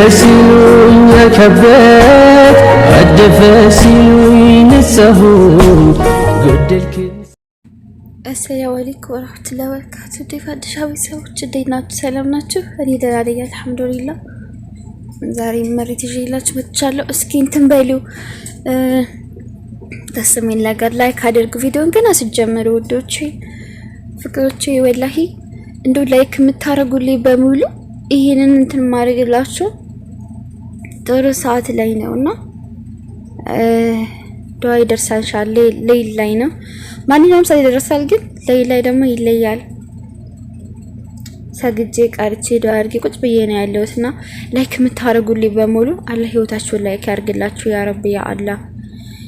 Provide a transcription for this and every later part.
ሲሉኝ ከበት አደፈ ሲሉኝ ነሳሁ ጎደልክኝ። አሰላሙ አለይኩም ወራህመቱላሂ ወበረካቱህ። ዲፋዲሻ ቤተሰቦች እንዴት ናችሁ? ሰላም ናችሁ? እኔ ደህና ነኝ አልሐምዱሊላህ። ዛሬ መሬት ይዤላችሁ መጥቻለሁ። እስኪ እንትን በሉ ደስ የሚል ነገር ላይክ አድርጉ። ቪዲዮን ግን አስጀምሩ ውዶቼ፣ ፍቅሮቼ። ወላሂ እንደው ላይክ የምታረጉልኝ በሙሉ ይሄንን እንትን ማድረግላችሁ ጥሩ ሰዓት ላይ ነውና ዱዓ ይደርሳል ኢንሻአላህ። ሌሊት ላይ ነው ማንኛውም ሰው ይደርሳል፣ ግን ሌሊት ላይ ደግሞ ይለያል። ሰግጄ ቀርቼ ዱዓ አድርጌ ቁጭ ብዬ ነው ያለሁትና ላይክ የምታረጉልኝ በሙሉ አላህ ህይወታችሁን ላይክ ያርግላችሁ ያ ረብ ያ አላህ።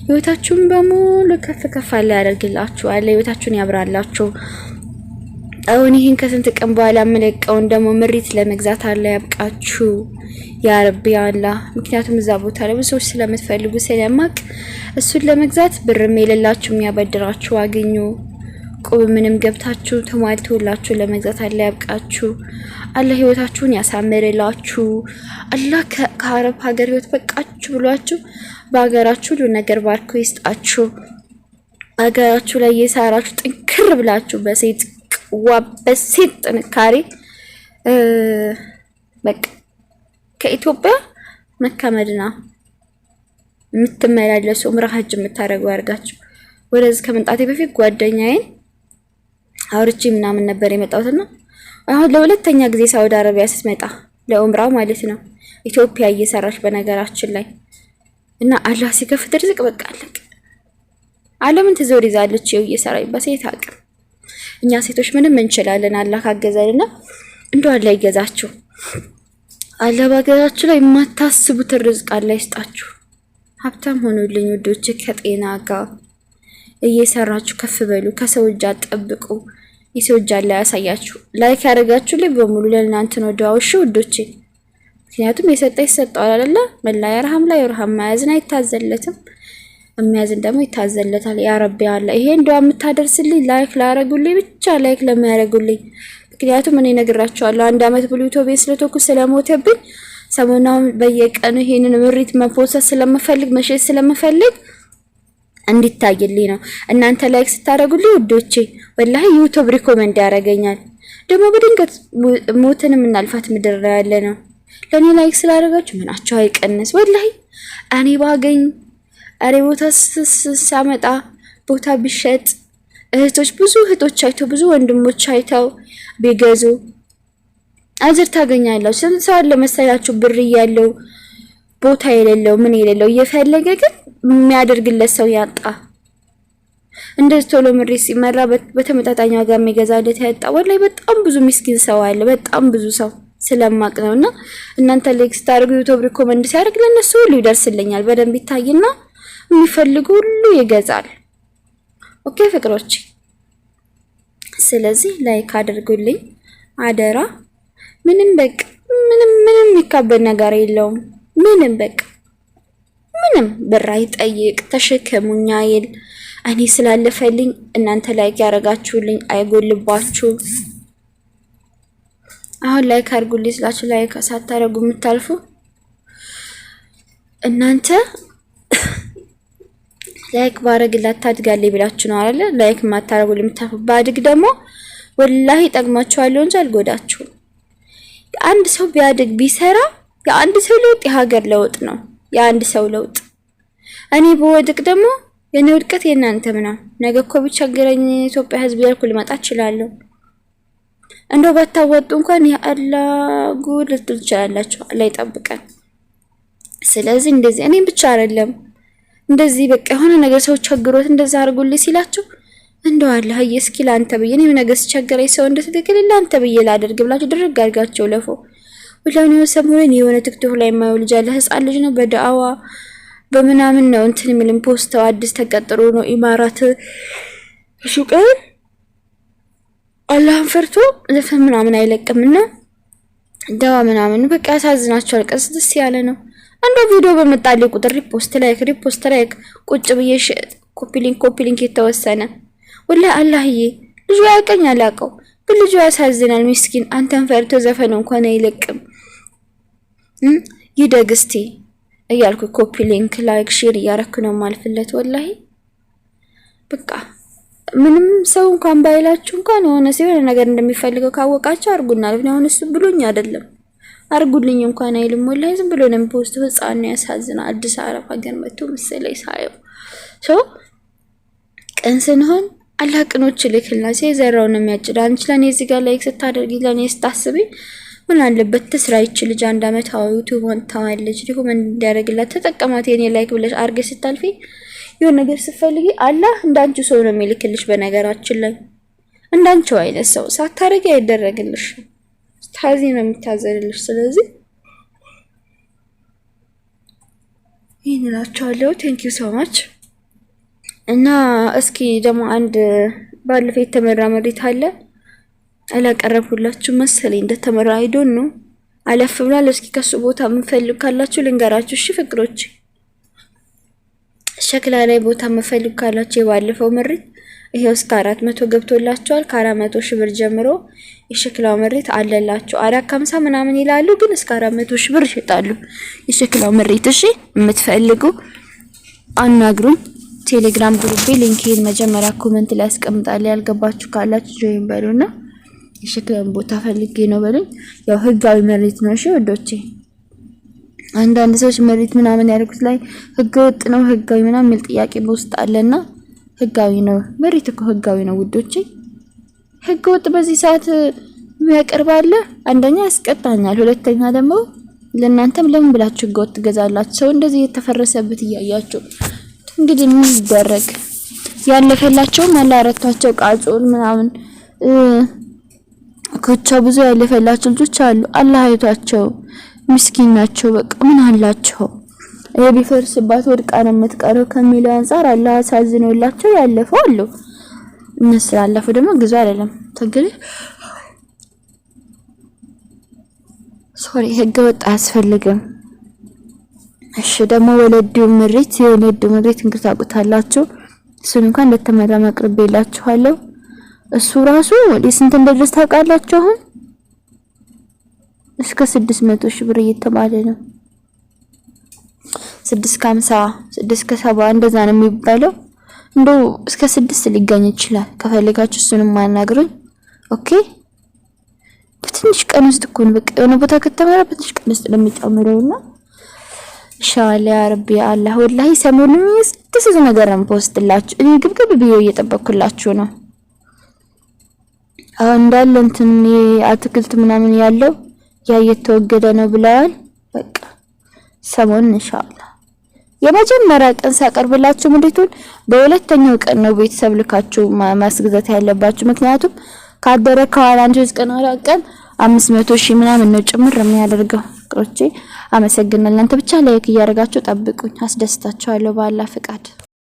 ህይወታችሁን በሙሉ ከፍ ከፍ አለ ያደርግላችሁ፣ አለ ህይወታችሁን ያብራላችሁ። አሁን ይሄን ከስንት ቀን በኋላ መለቀውን ደግሞ ምሪት ለመግዛት አለ ያብቃችሁ ያ ረብ ያ አላህ። ምክንያቱም እዛ ቦታ ላይ ብዙ ሰዎች ስለምትፈልጉ ስለማቅ እሱን ለመግዛት ብርም የሌላችሁ የሚያበድራችሁ አገኙ። ቁብ ምንም ገብታችሁ ተሟልቶላችሁ ለመግዛት አለ ያብቃችሁ። አላህ ህይወታችሁን ያሳምርላችሁ። አላህ ከአረብ ሀገር ህይወት በቃችሁ ብሏችሁ በሀገራችሁ ሁሉ ነገር ባርኮ ይስጣችሁ። ሀገራችሁ ላይ የሳራችሁ ጥንክር ብላችሁ በሴት በሴት ጥንካሬ በቃ ከኢትዮጵያ መካ መዲና የምትመላለሱ ኡምራ ሀጅ የምታረጉ ያርጋችሁ። ወደዚህ ከመምጣቴ በፊት ጓደኛዬን አውርቼ ምናምን ነበር የመጣሁትና አሁን ለሁለተኛ ጊዜ ሳውዲ አረቢያ ስትመጣ ለኡምራ ማለት ነው ኢትዮጵያ እየሰራች በነገራችን ላይ እና አላህ ሲከፍት ርዝቅ በቃ አለቅ ዓለምን ትዞር ይዛለች እየሰራች በሴት አቅም። እኛ ሴቶች ምንም እንችላለን አላህ ካገዘንና እንደው አላህ ይገዛችሁ። አላህ ባገዛችሁ ላይ የማታስቡት ርዝቅ አላህ ይስጣችሁ። ሀብታም ሆኑልኝ ውዶች፣ ከጤና ጋር እየሰራችሁ ከፍ በሉ። ከሰው እጅ አትጠብቁ። የሰው እጅ አላህ ያሳያችሁ። ላይክ ያደረጋችሁ ላይ በሙሉ ለእናንተ ነው ዱዓው እሺ ውዶቼ። ምክንያቱም የሰጠ ይሰጣል አይደለ? መላ ያርሐም ላይ ይርሐም። ማያዝን አይታዘለትም፣ የሚያዝን ደግሞ ይታዘለታል። ያ ረቢ አላህ ይሄን ዱዓ የምታደርስልኝ ላይክ ላረጉልኝ ብቻ፣ ላይክ ለማያረጉልኝ። ምክንያቱም እኔ ነግራቸዋለሁ 1 አመት ብሎ ኢትዮጵያ ስለተኩ ስለሞተብኝ ሰሞኑን በየቀኑ ይሄንን ምሪት መፖሰት ስለምፈልግ መሸጥ ስለምፈልግ እንዲታይልኝ ነው። እናንተ ላይክ ስታረጉልኝ ውዶቼ ወላሂ ዩቲዩብ ሪኮመንድ ያረጋኛል። ደግሞ በድንገት ሞትንም እናልፋት ምድር ላይ ያለ ነው። ለኔ ላይክ ስላደረጋችሁ ምናቸው አይቀንስ ወላሂ። እኔ ባገኝ ቦታ ሳመጣ ቦታ ቢሸጥ እህቶች ብዙ እህቶች አይተው ብዙ ወንድሞች አይተው ቢገዙ አጅር ታገኛላችሁ። ስንት ሰው ለመሰላችሁ ብር ያለው ቦታ የሌለው ምን የሌለው እየፈለገ ግን የሚያደርግለት ሰው ያጣ። እንደዚህ ቶሎ ምሪት ሲመራ በተመጣጣኝ ዋጋ የሚገዛለት ያጣ ወላሂ በጣም ብዙ ምስኪን ሰው አለ። በጣም ብዙ ሰው ስለማቅ ነውና እናንተ ላይክ ስታደርጉ ዩቲዩብ ሪኮመንድ ሲያደርግ ለነሱ ሁሉ ይደርስልኛል። በደንብ ይታይና የሚፈልጉ ሁሉ ይገዛል። ኦኬ ፍቅሮች፣ ስለዚህ ላይክ አድርጉልኝ አደራ። ምንም በቃ ምንም የሚካበድ ነገር የለውም። ምንም በቃ ምንም ብር አይጠይቅ ተሸከሙኝ አይል። እኔ ስላለፈልኝ እናንተ ላይክ ያረጋችሁልኝ አይጎልባችሁ። አሁን ላይክ አድርጉልኝ ስላችሁ ላይክ ሳታረጉ የምታልፉ እናንተ ላይክ ባረግላት ታድጋለች ብላችሁ ነው አይደለ? ላይክ ማታረጉልኝ የምታልፉ ባድግ ደግሞ ወላሂ ጠቅማችኋለሁ እንጂ አልጎዳችሁም። አንድ ሰው ቢያድግ ቢሰራ የአንድ ሰው ለውጥ የሀገር ለውጥ ነው። የአንድ ሰው ለውጥ። እኔ በወድቅ ደግሞ የኔ ውድቀት የእናንተም ነው። ነገ እኮ ቢቸግረኝ ኢትዮጵያ ህዝብ ያልኩ ልመጣ እችላለሁ። እንደው ባታወጡ እንኳን ያ አላህ ጉድ ልትሉ ትችላላችሁ። አላህ ይጠብቀን። ስለዚህ እንደዚህ እኔም ብቻ አይደለም እንደዚህ በቃ የሆነ ነገር ሰው ቸግሮት እንደዛ አድርጉልኝ ሲላችሁ እንደው አላህ እስኪ ላንተ ብዬ እኔም ነገር ሲቸገረኝ ሰው እንደተደከለ ላንተ ብዬ ላደርግ ብላችሁ ድርግ አድርጋችሁ ለፎ ወላሂ ሰሞኑን የሆነ ቲክቶክ ላይ የማየው ልጅ አለ። ህፃን ልጅ ነው። በዳዋ በምናምን ነው እንትን የሚልም ፖስተው አዲስ ተቀጥሮ ነው ኢማራት ሹቅ አላህን ፈርቶ ዘፈን ምናምን አይለቅምና ዳዋ ምናምን በቃ ያሳዝናችኋል። ቀስ ደስ ያለ ነው። አንዱ ቪዲዮ በመጣልኝ ቁጥር ሪፖስት ላይክ ቁጭ ብዬ ኮፒ ሊንክ የተወሰነ ወላሂ አላህዬ ልጁ ያቀኛል አቀው ግን ልጁ ያሳዝናል። ምስኪን አንተን ፈርቶ ዘፈን እንኳን አይለቅም። ይደግስቲ እያልኩ ኮፒ ሊንክ ላይክ ሼር እያረኩ ነው ማልፍለት ወላሂ በቃ ምንም ሰው እንኳን ባይላችሁ እንኳን የሆነ ሲሆን ነገር እንደሚፈልገው ካወቃችሁ አርጉናል ግን አሁን እሱ ብሎኝ አይደለም አርጉልኝ እንኳን አይልም ወላሂ ዝም ብሎ ነው ፖስት ህፃን ያሳዝና አዲስ አበባ ሀገር መጥቶ መሰለኝ ሳየው ቀን ስንሆን አላህ ቅኖች ልክልና ሲዘራው ነው የሚያጭድ አንቺ ለኔ እዚህ ጋር ላይክ ስታደርጊ ለኔ ስታስቢ ምን አለበት ተስራ ይችላል አንድ አመት ዩቲዩብ ወንታለች ሪኮመንድ እንዲያደርግላት ተጠቀማት የኔ ላይክ ብለሽ አርገ ስታልፊ የሆነ ነገር ስፈልጊ አላህ እንዳንቺ ሰው ነው የሚልክልሽ በነገራችን ላይ እንዳንቺው አይነት ሰው ሳታረጊ አይደረግልሽ ታዚ ነው የሚታዘልልሽ ስለዚህ ይሄንላችኋለሁ ቴንክ ዩ ሶ ማች እና እስኪ ደግሞ አንድ ባለፈው የተመራ መሬት አለ አላቀረብኩላችሁ መሰለኝ እንደተመራ አይዶን ነው አለፍ ብሏል እስኪ ከሱ ቦታ ምን ፈልግ ካላችሁ ልንገራችሁ እሺ ፍቅሮች ሸክላ ላይ ቦታ መፈልግ ካላችሁ የባለፈው መሬት ይሄው እስከ 400 ገብቶላችኋል ከ400 ሺህ ብር ጀምሮ የሸክላው መሬት አለላችሁ 450 ምናምን ይላሉ ግን እስከ 400 ሺህ ብር ይሸጣሉ የሸክላው መሬት እሺ የምትፈልጉ አናግሩኝ ቴሌግራም ግሩፕ ሊንክን መጀመሪያ ኮሜንት ላይ አስቀምጣለሁ ያልገባችሁ ካላችሁ ጆይን በሉና የሸክላውን ቦታ ፈልጌ ነው በሉኝ ያው ህጋዊ መሬት ነው እሺ ወዶቼ አንዳንድ ሰዎች መሬት ምናምን ያደርጉት ላይ ህገወጥ ነው ህጋዊ ምናምን የሚል ጥያቄ በውስጥ አለና ህጋዊ ነው መሬት እኮ ህጋዊ ነው ውዶቼ ህገወጥ በዚህ ሰዓት የሚያቀርባለ አንደኛ ያስቀጣኛል ሁለተኛ ደግሞ ለእናንተም ለምን ብላችሁ ህገወጥ ገዛላችሁ ሰው እንደዚህ የተፈረሰበት እያያችሁ እንግዲህ ምን ይደረግ ያለፈላቸው ማላረቷቸው ቃጾል ምናምን ኮቻ ብዙ ያለፈላቸው ልጆች አሉ አላህ አይቷቸው ምስኪን ናቸው በቃ ምን አላቸው ቢፈርስባት ወድቃ ነው የምትቀረው ከሚለው አንፃር አላህ አሳዝኖላቸው ያለፈው አሉ እነሱ ያለፈው ደግሞ ግዙ አይደለም ተግሪ ሶሪ ህገ ወጥ አያስፈልግም እሺ ደግሞ ወለዱ ምሪት የወለዱ ምሪት እንግታቁታላችሁ እሱን እንኳን እንደተመራ ማቅርቤላችኋለሁ እሱ ራሱ ወደ ስንት እንደደረሰ ታውቃላችሁ አሁን እስከ 600 ሺህ ብር እየተባለ ነው 650 670 እንደዛ ነው የሚባለው እንደው እስከ 6 ሊገኝ ይችላል ከፈለጋችሁ እሱንም ማናገሩኝ ኦኬ በትንሽ ቀን ውስጥ እኮ ነው በቃ የሆነ ቦታ ከተመራ በትንሽ ቀን ውስጥ ለሚጨምረውና ኢንሻአላህ ያ ረቢ አላህ ወላሂ ሰሞኑን ተሰዘ ነገር ነው ፖስትላችሁ እኔ ግብግብ ብዬ እየጠበቅኩላችሁ ነው እንዳለ እንትን አትክልት ምናምን ያለው ያ የተወገደ ነው ብለዋል በቃ ሰሞኑን ኢንሻአላህ የመጀመሪያ ቀን ሳቀርብላችሁ ምንድነው በሁለተኛው ቀን ነው ቤተሰብ ልካችሁ ማስገዛት ያለባችሁ ምክንያቱም ካደረ ከኋላ አንቺ ቀን ወራ ቀን 500 ሺህ ምናምን ነው ጭምር የሚያደርገው ቅሮቼ አመሰግናለሁ እናንተ ብቻ ላይክ እያደረጋችሁ ጠብቁኝ አስደስታችኋለሁ በአላህ ፍቃድ